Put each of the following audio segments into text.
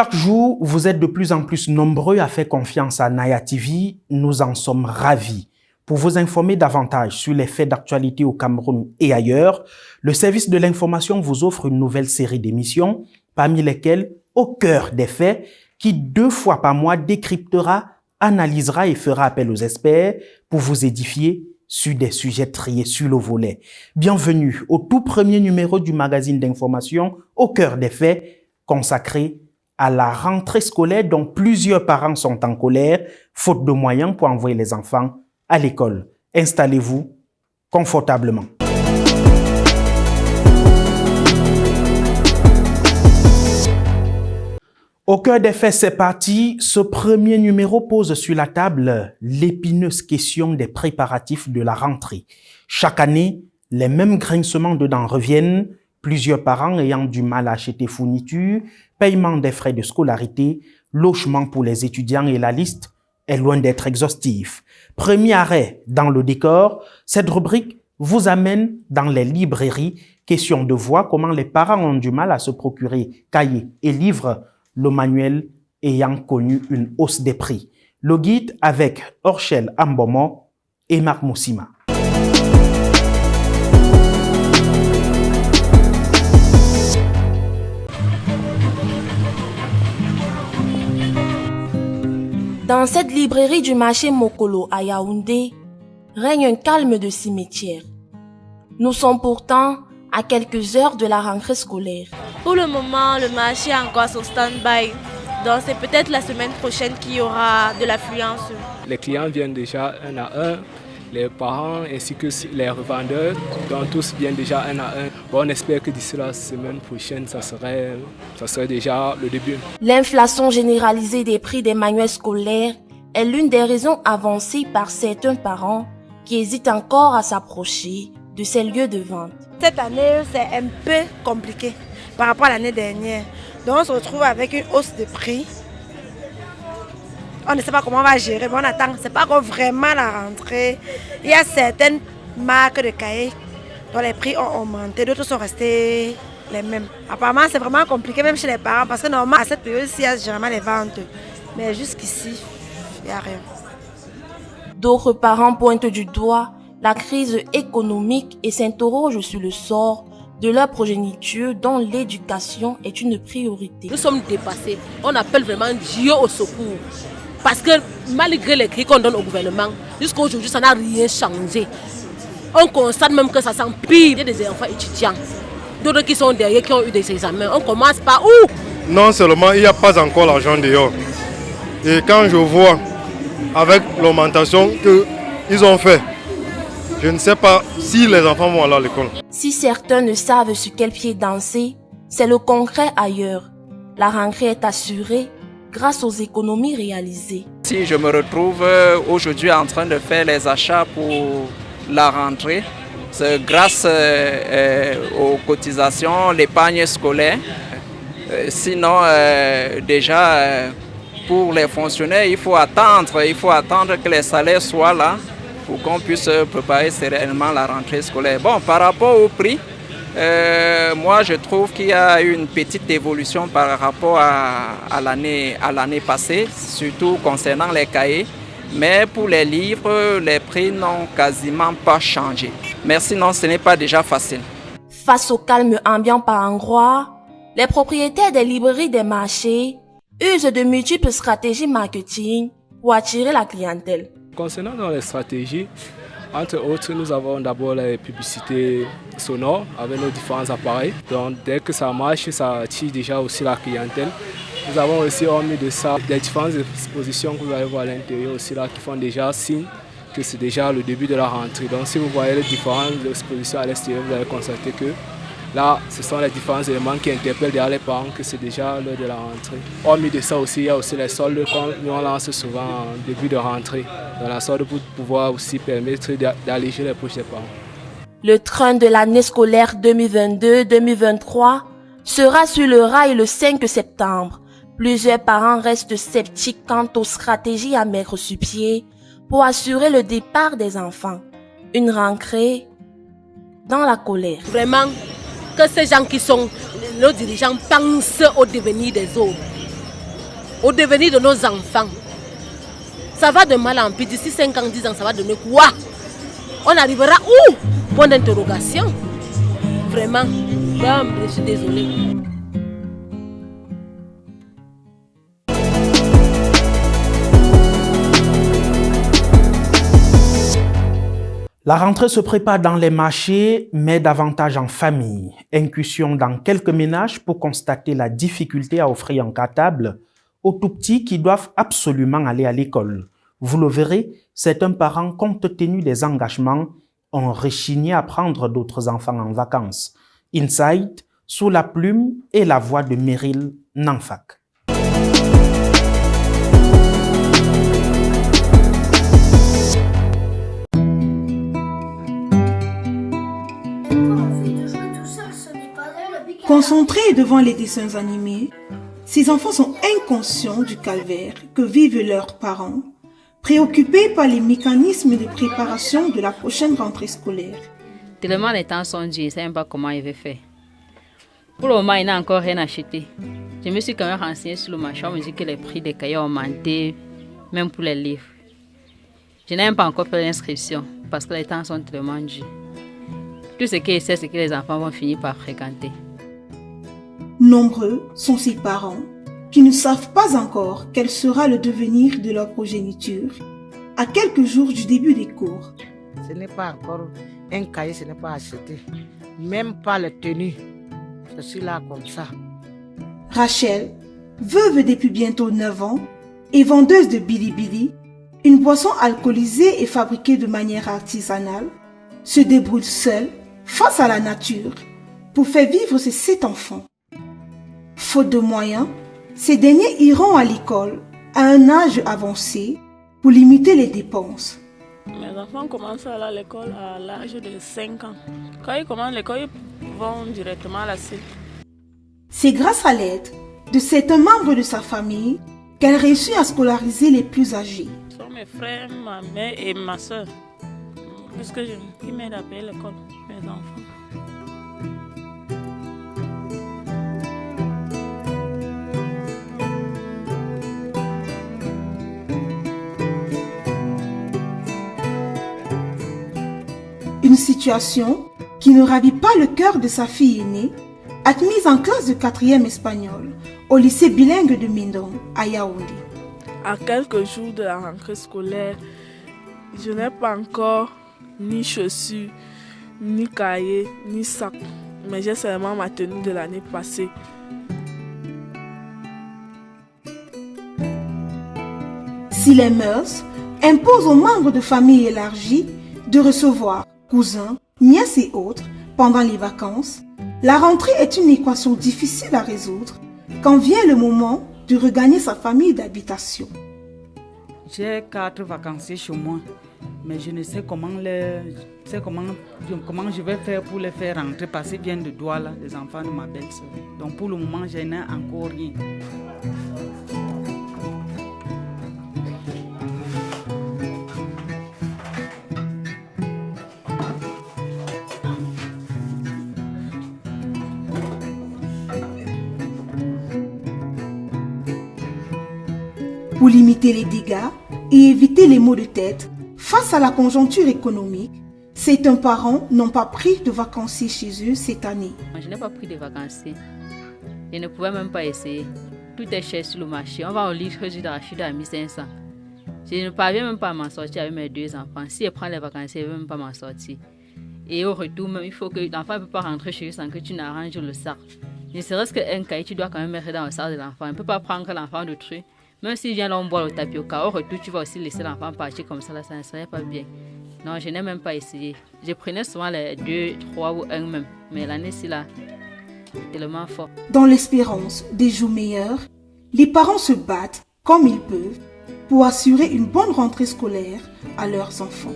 Chaque jour, vous êtes de plus en plus nombreux à faire confiance à Naya TV. Nous en sommes ravis. Pour vous informer davantage sur les faits d'actualité au Cameroun et ailleurs, le service de l'information vous offre une nouvelle série d'émissions, parmi lesquelles Au cœur des faits, qui 2 fois par mois décryptera, analysera et fera appel aux experts pour vous édifier sur des sujets triés sur le volet. Bienvenue au tout premier numéro du magazine d'information Au cœur des faits, consacré à la rentrée scolaire dont plusieurs parents sont en colère, faute de moyens pour envoyer les enfants à l'école. Installez-vous confortablement. Au cœur des faits, c'est parti. Ce premier numéro pose sur la table l'épineuse question des préparatifs de la rentrée. Chaque année, les mêmes grincements de dents reviennent, plusieurs parents ayant du mal à acheter fournitures, paiement des frais de scolarité, logement pour les étudiants et la liste est loin d'être exhaustive. Premier arrêt dans le décor, cette rubrique vous amène dans les librairies. Question de voir comment les parents ont du mal à se procurer cahiers et livres, le manuel ayant connu une hausse des prix. Le guide avec Orchel Ambomo et Marc Moussima. Dans cette librairie du marché Mokolo à Yaoundé, règne un calme de cimetière. Nous sommes pourtant à quelques heures de la rentrée scolaire. Pour le moment, le marché est encore sur stand-by. Donc c'est peut-être la semaine prochaine qu'il y aura de l'affluence. Les clients viennent déjà un à un, les parents ainsi que les revendeurs, donc tous viennent déjà un à un. Bon, on espère que d'ici la semaine prochaine, ça serait déjà le début. L'inflation généralisée des prix des manuels scolaires est l'une des raisons avancées par certains parents qui hésitent encore à s'approcher de ces lieux de vente. Cette année, c'est un peu compliqué par rapport à l'année dernière. Donc on se retrouve avec une hausse de prix. On ne sait pas comment on va gérer, mais on attend. C'est pas encore vraiment la rentrée. Il y a certaines marques de cahiers dont les prix ont augmenté, d'autres sont restés les mêmes. Apparemment, c'est vraiment compliqué même chez les parents parce que normalement, à cette période-ci, il y a généralement les ventes. Mais jusqu'ici, il n'y a rien. D'autres parents pointent du doigt la crise économique et s'interrogent sur le sort de leur progéniture dont l'éducation est une priorité. Nous sommes dépassés. On appelle vraiment Dieu au secours. Parce que malgré les cris qu'on donne au gouvernement, jusqu'à aujourd'hui, ça n'a rien changé. On constate même que ça s'empire. Il y a des enfants étudiants, d'autres qui sont derrière, qui ont eu des examens. On commence par où? Non seulement il n'y a pas encore l'argent dehors. Et quand je vois avec l'augmentation qu'ils ont fait, je ne sais pas si les enfants vont aller à l'école. Si certains ne savent sur quel pied danser, c'est le concret ailleurs. La rentrée est assurée grâce aux économies réalisées. Si je me retrouve aujourd'hui en train de faire les achats pour la rentrée, c'est grâce aux cotisations, l'épargne scolaire. Sinon, déjà, pour les fonctionnaires, il faut attendre que les salaires soient là pour qu'on puisse préparer sereinement la rentrée scolaire. Bon, par rapport au prix, moi je trouve qu'il y a une petite évolution par rapport à l'année passée, surtout concernant les cahiers. Mais pour les livres, les prix n'ont quasiment pas changé. Mais sinon, ce n'est pas déjà facile. Face au calme ambiant par endroits, les propriétaires des librairies des marchés usent de multiples stratégies marketing pour attirer la clientèle. Concernant les stratégies, entre autres, nous avons d'abord les publicités sonores avec nos différents appareils. Donc dès que ça marche, ça attire déjà aussi la clientèle. Nous avons aussi, hormis de ça, des différentes expositions que vous allez voir à l'intérieur aussi là qui font déjà signe que c'est déjà le début de la rentrée. Donc si vous voyez les différentes expositions à l'extérieur, vous allez constater que là, ce sont les différents éléments qui interpellent déjà les parents que c'est déjà l'heure de la rentrée. Hormis de ça aussi, il y a aussi les soldes qu'on lance souvent en début de rentrée. Dans la solde pour pouvoir aussi permettre d'alléger les poches des parents. Le train de l'année scolaire 2022-2023 sera sur le rail le 5 septembre. Plusieurs parents restent sceptiques quant aux stratégies à mettre sur pied pour assurer le départ des enfants. Une rentrée dans la colère. Vraiment, que ces gens qui sont nos dirigeants pensent au devenir des autres. au devenir de nos enfants. Ça va de mal en pis. D'ici 5 ans, 10 ans, ça va donner quoi? On arrivera où? Point d'interrogation. Vraiment, je suis désolée. La rentrée se prépare dans les marchés, mais davantage en famille. Incursion dans quelques ménages pour constater la difficulté à offrir un cartable aux tout-petits qui doivent absolument aller à l'école. Vous le verrez, certains parents, compte tenu des engagements, ont rechigné à prendre d'autres enfants en vacances. Inside, sous la plume et la voix de Meryl Nanfak. Concentrés devant les dessins animés, ces enfants sont inconscients du calvaire que vivent leurs parents, préoccupés par les mécanismes de préparation de la prochaine rentrée scolaire. Tellement les temps sont durs, je ne sais même pas comment il va faire. Pour le moment, il n'a encore rien acheté. Je me suis quand même renseignée sur le marché, on me dit que les prix des cahiers ont augmenté, même pour les livres. Je n'ai même pas encore fait l'inscription parce que les temps sont tellement durs. Tout ce qu'il sait, c'est que les enfants vont finir par fréquenter. Nombreux sont ces parents qui ne savent pas encore quel sera le devenir de leur progéniture à quelques jours du début des cours. Ce n'est pas encore un cahier, ce n'est pas acheté. Même pas les tenues. Je suis là comme ça. Rachel, veuve depuis bientôt 9 ans et vendeuse de Bilibili, une boisson alcoolisée et fabriquée de manière artisanale, se débrouille seule face à la nature pour faire vivre ses 7 enfants. Faute de moyens, ces derniers iront à l'école à un âge avancé pour limiter les dépenses. Mes enfants commencent à aller à l'école à l'âge de 5 ans. Quand ils commencent l'école, ils vont directement à la CIL. C'est grâce à l'aide de certains membres de sa famille qu'elle réussit à scolariser les plus âgés. Ce sont mes frères, ma mère et ma soeur. Puisque ils m'aident à payer l'école, mes enfants. Une situation qui ne ravit pas le cœur de sa fille aînée, admise en classe de 4e espagnol au lycée bilingue de Mindong à Yaoundé. À quelques jours de la rentrée scolaire, je n'ai pas encore ni chaussures, ni cahier, ni sac, mais j'ai seulement ma tenue de l'année passée. Si les mœurs imposent aux membres de famille élargie de recevoir cousins, nièces et autres pendant les vacances, la rentrée est une équation difficile à résoudre quand vient le moment de regagner sa famille d'habitation. J'ai 4 vacanciers chez moi, mais je ne sais comment je vais faire pour les faire rentrer parce qu'ils viennent de Douala, les enfants de ma belle-sœur. Donc pour le moment, je n'ai encore rien. Pour limiter les dégâts et éviter les maux de tête face à la conjoncture économique, certains parents n'ont pas pris de vacanciers chez eux cette année. Je n'ai pas pris de vacanciers. Je ne pouvais même pas essayer. Tout est cher sur le marché. On va au litre jus d'arachide à 1500. Je ne parviens même pas à m'en sortir avec mes 2 enfants. Si je prends les vacanciers, je ne vais même pas m'en sortir. Et au retour, même, il faut que l'enfant ne peut pas rentrer chez lui sans que tu n'arranges le sac. Ne serait-ce qu'un cahier, tu dois quand même mettre dans le sac de l'enfant. On ne peut pas prendre l'enfant de truc. Même s'il vient là, on boit le tapioca. Au retour, tu vas aussi laisser l'enfant partir comme ça, là, ça ne serait pas bien. Non, je n'ai même pas essayé. Je prenais souvent les 2, 3 ou 1 même. Mais l'année-ci, là, tellement fort. Dans l'espérance des jours meilleurs, les parents se battent comme ils peuvent pour assurer une bonne rentrée scolaire à leurs enfants.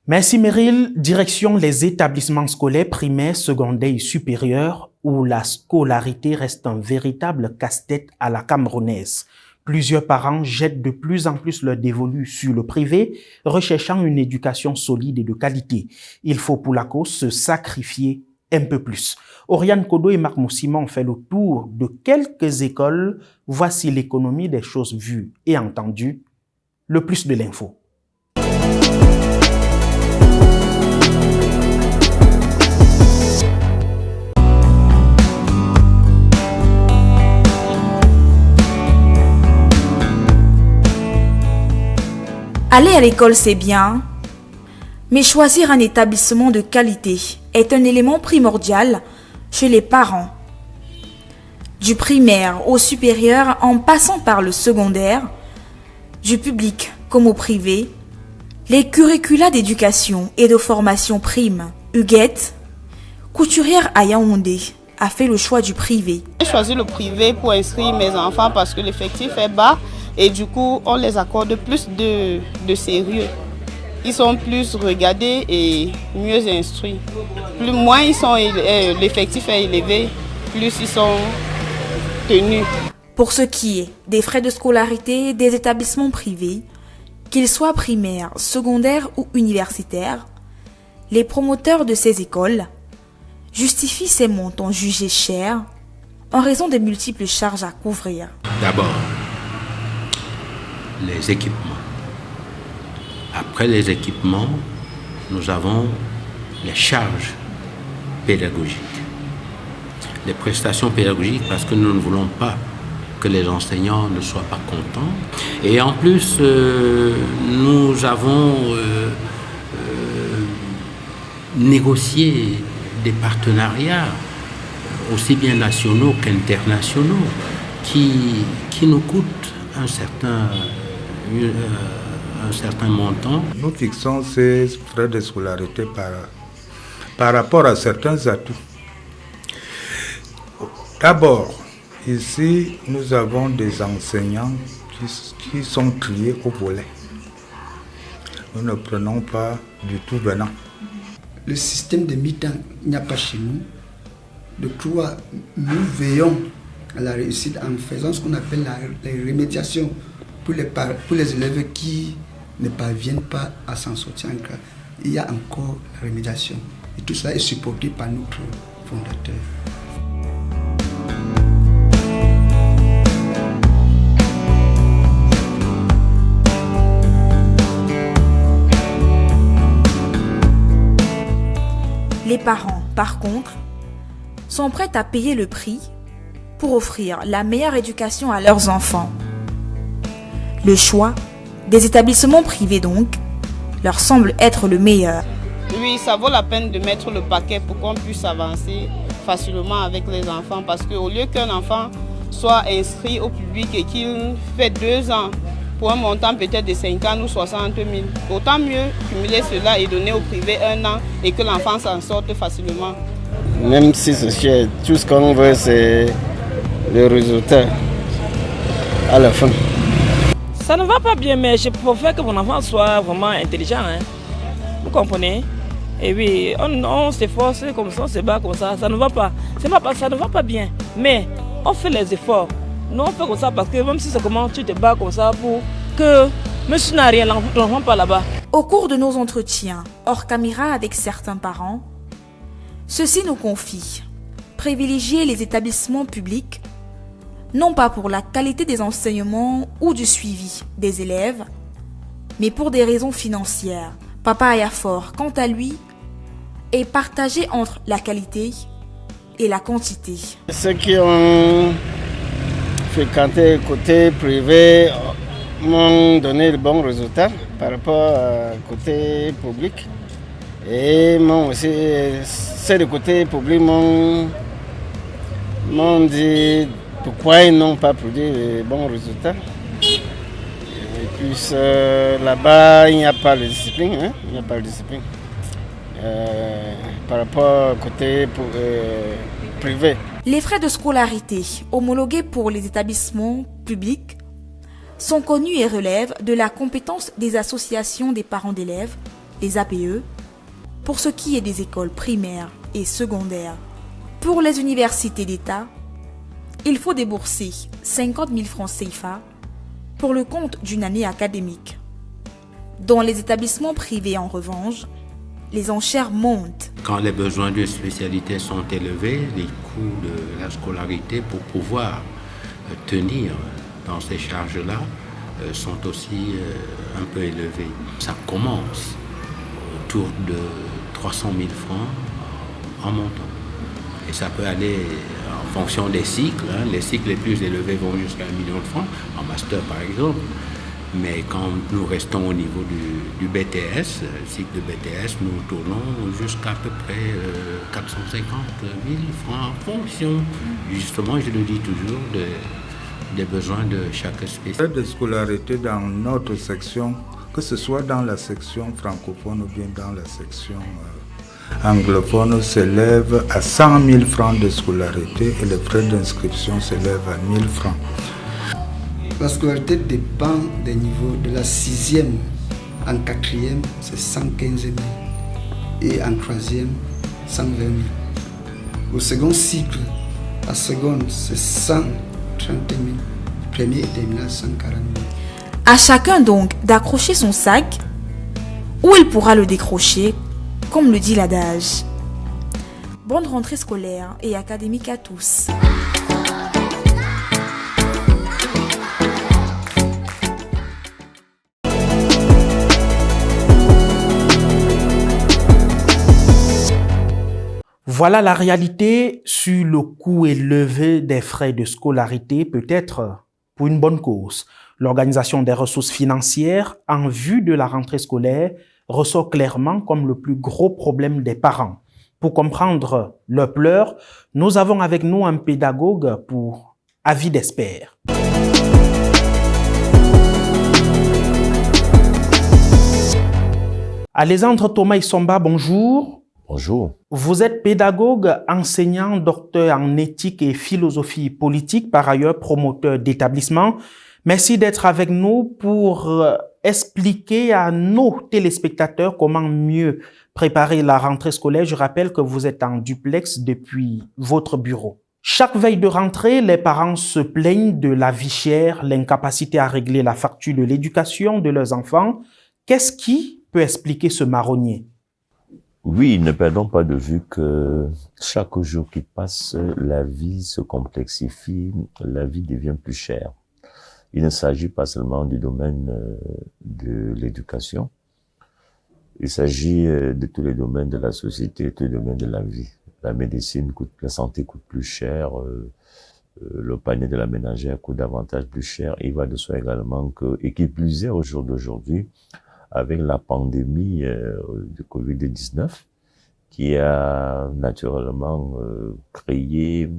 Merci Meryl. Direction les établissements scolaires primaires, secondaires et supérieurs où la scolarité reste un véritable casse-tête à la camerounaise. Plusieurs parents jettent de plus en plus leur dévolu sur le privé, recherchant une éducation solide et de qualité. Il faut pour la cause se sacrifier un peu plus. Oriane Kodo et Marc Moussima ont fait le tour de quelques écoles. Voici l'économie des choses vues et entendues. Le plus de l'info. Aller à l'école, c'est bien, mais choisir un établissement de qualité est un élément primordial chez les parents. Du primaire au supérieur en passant par le secondaire, du public comme au privé, les curricula d'éducation et de formation prime. Huguette, couturière à Yaoundé, a fait le choix du privé. J'ai choisi le privé pour inscrire mes enfants parce que l'effectif est bas. Et du coup, on les accorde plus de sérieux. Ils sont plus regardés et mieux instruits. Moins l'effectif est élevé, plus ils sont tenus. Pour ce qui est des frais de scolarité des établissements privés, qu'ils soient primaires, secondaires ou universitaires, les promoteurs de ces écoles justifient ces montants jugés chers en raison des multiples charges à couvrir. D'abord, les équipements. Après les équipements, nous avons les charges pédagogiques. Les prestations pédagogiques parce que nous ne voulons pas que les enseignants ne soient pas contents. Et en plus, nous avons négocié des partenariats aussi bien nationaux qu'internationaux qui nous coûtent un certain montant. Nous fixons ces frais de scolarité par rapport à certains atouts. D'abord, ici, nous avons des enseignants qui sont triés au volet. Nous ne prenons pas du tout venant. Le système de mi-temps n'y a pas chez nous. De quoi nous veillons à la réussite en faisant ce qu'on appelle la remédiation pour les élèves qui ne parviennent pas à s'en sortir en classe. Il y a encore la remédiation. Et tout cela est supporté par notre fondateur. Les parents, par contre, sont prêts à payer le prix pour offrir la meilleure éducation à leurs enfants. Le choix des établissements privés donc leur semble être le meilleur. Oui, ça vaut la peine de mettre le paquet pour qu'on puisse avancer facilement avec les enfants parce qu'au lieu qu'un enfant soit inscrit au public et qu'il fait 2 ans pour un montant peut-être de 50 ou 60 000, autant mieux cumuler cela et donner au privé 1 an et que l'enfant s'en sorte facilement. Même si c'est cher, tout ce qu'on veut c'est le résultat à la fin. Ça ne va pas bien, mais je préfère que mon enfant soit vraiment intelligent. Hein. Vous comprenez? Et oui, on s'efforce comme ça, on se bat comme ça. Ça ne va pas. Ça ne va pas bien. Mais on fait les efforts. Nous, on fait comme ça parce que même si c'est comment tu te bats comme ça pour que monsieur n'a rien, l'enfant pas là-bas. Au cours de nos entretiens, hors caméra avec certains parents, ceux-ci nous confient privilégier les établissements publics non pas pour la qualité des enseignements ou du suivi des élèves, mais pour des raisons financières. Papa Ayafor, quant à lui, est partagé entre la qualité et la quantité. Ceux qui ont fréquenté le côté privé m'ont donné de bons résultats par rapport au côté public. Et moi aussi, ceux du côté public m'ont dit pourquoi ils n'ont pas produit de bons résultats. Et puis là-bas, il n'y a pas de discipline. Hein? Il n'y a pas de discipline. Par rapport au côté privé. Les frais de scolarité homologués pour les établissements publics sont connus et relèvent de la compétence des associations des parents d'élèves les APE, pour ce qui est des écoles primaires et secondaires. Pour les universités d'État, il faut débourser 50 000 francs CFA pour le compte d'une année académique. Dans les établissements privés, en revanche, les enchères montent. Quand les besoins de spécialité sont élevés, les coûts de la scolarité pour pouvoir tenir dans ces charges-là sont aussi un peu élevés. Ça commence autour de 300 000 francs en montant. Et ça peut aller en fonction des cycles. Les cycles les plus élevés vont jusqu'à 1 million de francs, en master par exemple. Mais quand nous restons au niveau du BTS, le cycle de BTS, nous tournons jusqu'à peu près 450 000 francs en fonction, justement, je le dis toujours, des besoins de chaque spécialité. De scolarité dans notre section, que ce soit dans la section francophone ou bien dans la section anglophone, s'élève à 100 000 francs de scolarité et les frais d'inscription s'élèvent à 1 000 francs. La scolarité dépend des niveaux. De la 6e en 4e, c'est 115 000. Et en 3e, 120 000. Au second cycle, la seconde, c'est 130 000. Premier et terminal, 140 000. À chacun donc d'accrocher son sac, où il pourra le décrocher, comme le dit l'adage. Bonne rentrée scolaire et académique à tous. Voilà la réalité sur le coût élevé des frais de scolarité, peut-être pour une bonne cause. L'organisation des ressources financières en vue de la rentrée scolaire ressort clairement comme le plus gros problème des parents. Pour comprendre leurs pleurs, nous avons avec nous un pédagogue pour avis d'expert. Alexandre Thomas Isomba, bonjour. Bonjour. Vous êtes pédagogue, enseignant, docteur en éthique et philosophie politique, par ailleurs promoteur d'établissement. Merci d'être avec nous pour expliquer à nos téléspectateurs comment mieux préparer la rentrée scolaire. Je rappelle que vous êtes en duplex depuis votre bureau. Chaque veille de rentrée, les parents se plaignent de la vie chère, l'incapacité à régler la facture de l'éducation de leurs enfants. Qu'est-ce qui peut expliquer ce marronnier? Oui, ne perdons pas de vue que chaque jour qui passe, la vie se complexifie, la vie devient plus chère. Il ne s'agit pas seulement du domaine de l'éducation, il s'agit de tous les domaines de la société, tous les domaines de la vie. La médecine coûte, la santé coûte plus cher, le panier de la ménagère coûte davantage plus cher. Il va de soi également que, et qui plus est au jour d'aujourd'hui, avec la pandémie du Covid-19, qui a naturellement créé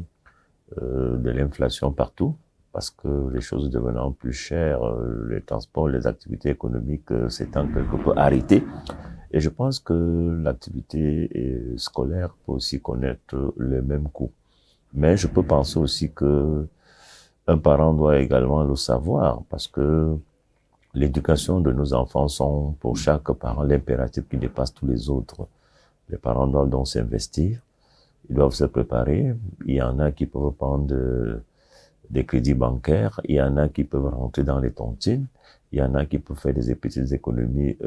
de l'inflation partout, parce que les choses devenant plus chères, les transports, les activités économiques s'étant quelque peu arrêtées. Et je pense que l'activité scolaire peut aussi connaître les mêmes coûts. Mais je peux penser aussi que un parent doit également le savoir, parce que l'éducation de nos enfants sont pour chaque parent l'impératif qui dépasse tous les autres. Les parents doivent donc s'investir, ils doivent se préparer. Il y en a qui peuvent prendre des crédits bancaires, il y en a qui peuvent rentrer dans les tontines, il y en a qui peuvent faire des petites économies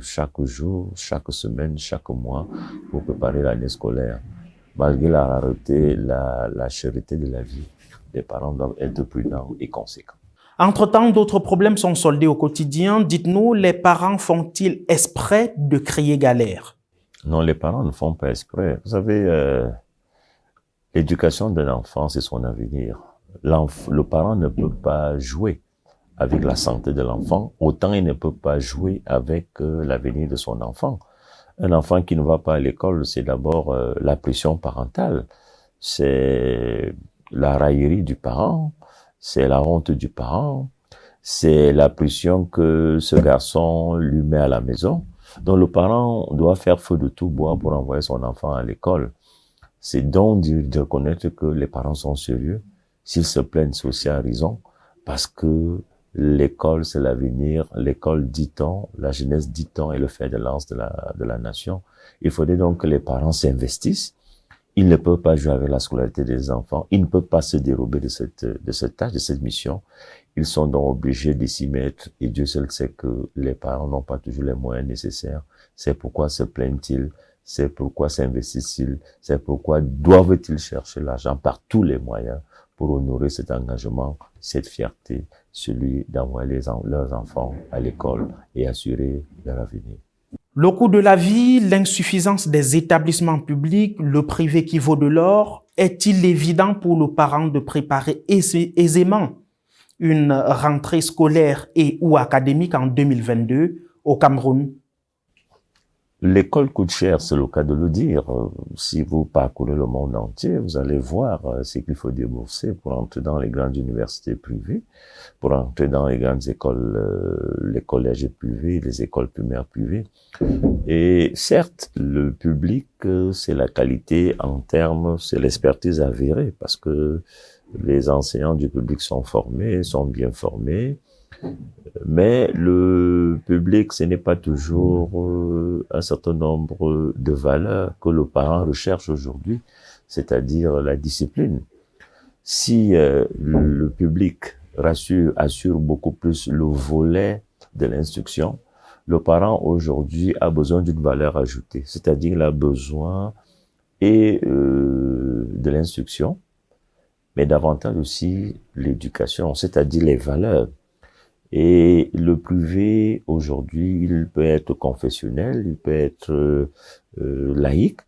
chaque jour, chaque semaine, chaque mois pour préparer l'année scolaire. Malgré la rareté, la cherté de la vie, les parents doivent être prudents et conséquents. Entre-temps, d'autres problèmes sont soldés au quotidien. Dites-nous, les parents font-ils exprès de crier galère? Non, les parents ne font pas exprès. Vous savez, l'éducation d'un enfant, c'est son avenir. Le parent ne peut pas jouer avec la santé de l'enfant, autant il ne peut pas jouer avec l'avenir de son enfant. Un enfant qui ne va pas à l'école, c'est d'abord la pression parentale, c'est la raillerie du parent, c'est la honte du parent, c'est la pression que ce garçon lui met à la maison. Donc le parent doit faire feu de tout bois pour envoyer son enfant à l'école. C'est donc de reconnaître que les parents sont sérieux. S'ils se plaignent, c'est aussi à raison, parce que l'école c'est l'avenir, l'école dit-on, la jeunesse dit-on est le fer de lance de la nation. Il faudrait donc que les parents s'investissent. Ils ne peuvent pas jouer avec la scolarité des enfants. Ils ne peuvent pas se dérober de cette tâche, de cette mission. Ils sont donc obligés de s'y mettre. Et Dieu seul sait que les parents n'ont pas toujours les moyens nécessaires. C'est pourquoi se plaignent-ils. C'est pourquoi s'investissent-ils. C'est pourquoi doivent-ils chercher l'argent par tous les moyens pour honorer cet engagement, cette fierté, celui d'envoyer leurs enfants à l'école et assurer leur avenir. Le coût de la vie, l'insuffisance des établissements publics, le privé qui vaut de l'or, est-il évident pour le parent de préparer aisément une rentrée scolaire et ou académique en 2022 au Cameroun? L'école coûte cher, c'est le cas de le dire. Si vous parcourez le monde entier, vous allez voir ce qu'il faut débourser pour entrer dans les grandes universités privées, pour entrer dans les grandes écoles, les collèges privés, les écoles primaires privées. Et certes, le public, c'est la qualité en termes, c'est l'expertise avérée, parce que les enseignants du public sont formés, sont bien formés. Mais le public, ce n'est pas toujours un certain nombre de valeurs que le parent recherche aujourd'hui, c'est-à-dire la discipline. Si le public assure beaucoup plus le volet de l'instruction, le parent aujourd'hui a besoin d'une valeur ajoutée, c'est-à-dire il a besoin de l'instruction, mais davantage aussi l'éducation, c'est-à-dire les valeurs. Et le privé, aujourd'hui, il peut être confessionnel, il peut être laïque,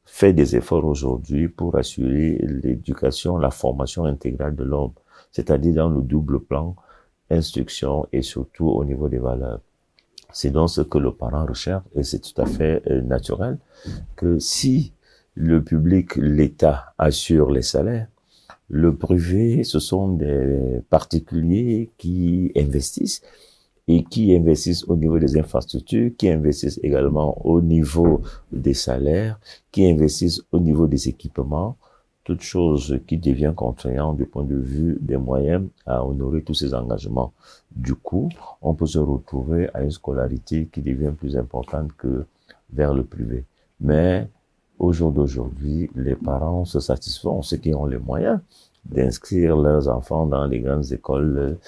fait des efforts aujourd'hui pour assurer l'éducation, la formation intégrale de l'homme, c'est-à-dire dans le double plan, instruction et surtout au niveau des valeurs. C'est donc ce que le parent recherche et c'est tout à fait naturel que si le public, l'État assure les salaires, le privé, ce sont des particuliers qui investissent et qui investissent au niveau des infrastructures, qui investissent également au niveau des salaires, qui investissent au niveau des équipements, toute chose qui devient contraignante du point de vue des moyens à honorer tous ces engagements. Du coup, on peut se retrouver à une scolarité qui devient plus importante que vers le privé. Mais au jour d'aujourd'hui, les parents se satisfont, ceux qui ont les moyens, d'inscrire leurs enfants dans les grandes écoles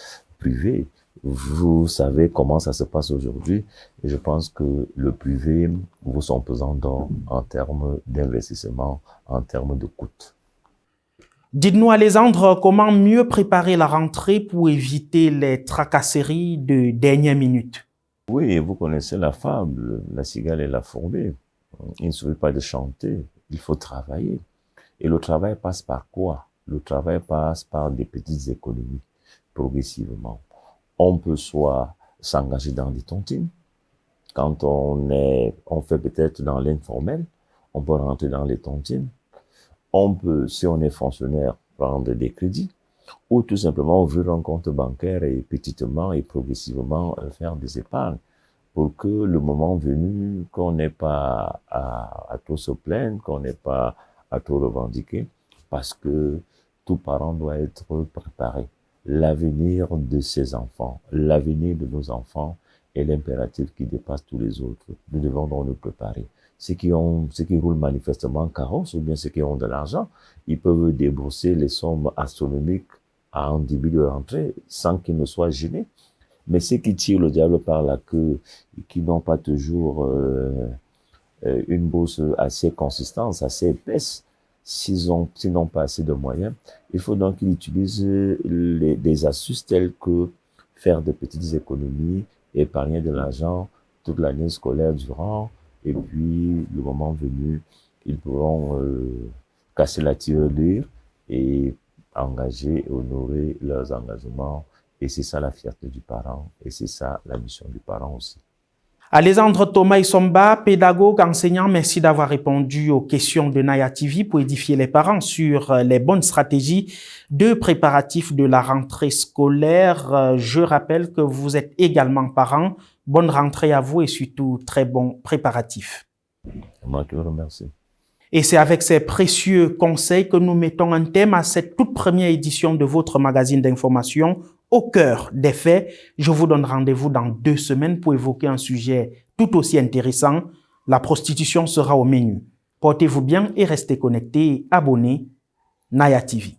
privées. Vous savez comment ça se passe aujourd'hui et je pense que le privé vaut son pesant d'or en termes d'investissement, en termes de coûts. Dites-nous, Alexandre, comment mieux préparer la rentrée pour éviter les tracasseries de dernière minute? Oui, vous connaissez la fable, la cigale et la fourmi. Il ne suffit pas de chanter, il faut travailler. Et le travail passe par quoi? Le travail passe par des petites économies, progressivement. On peut soit s'engager dans des tontines. Quand on fait peut-être dans l'informel, on peut rentrer dans les tontines. On peut, si on est fonctionnaire, prendre des crédits. Ou tout simplement ouvrir un compte bancaire et petitement et progressivement faire des épargnes. Pour que le moment venu, qu'on n'ait pas à trop se plaindre, qu'on n'ait pas à trop revendiquer, parce que tout parent doit être préparé. L'avenir de ses enfants, l'avenir de nos enfants est l'impératif qui dépasse tous les autres. Nous devons donc nous préparer. Ceux qui roulent manifestement en carrosse ou bien ceux qui ont de l'argent, ils peuvent débourser les sommes astronomiques à un début de rentrée sans qu'ils ne soient gênés. Mais ceux qui tirent le diable par la queue et qui n'ont pas toujours une bourse assez consistante, assez épaisse, s'ils n'ont pas assez de moyens, il faut donc qu'ils utilisent des astuces telles que faire de petites économies, épargner de l'argent toute l'année scolaire durant, et puis le moment venu, ils pourront casser la tirelire et engager et honorer leurs engagements. Et c'est ça la fierté du parent, et c'est ça la mission du parent aussi. Alexandre Thomas Isomba, pédagogue, enseignant, merci d'avoir répondu aux questions de Naya TV pour édifier les parents sur les bonnes stratégies de préparatifs de la rentrée scolaire. Je rappelle que vous êtes également parent. Bonne rentrée à vous et surtout très bons préparatifs. Moi qui vous remercie. Et c'est avec ces précieux conseils que nous mettons un thème à cette toute première édition de votre magazine d'information au cœur des faits. Je vous donne rendez-vous dans 2 semaines pour évoquer un sujet tout aussi intéressant. La prostitution sera au menu. Portez-vous bien et restez connectés et abonnés. Naya TV.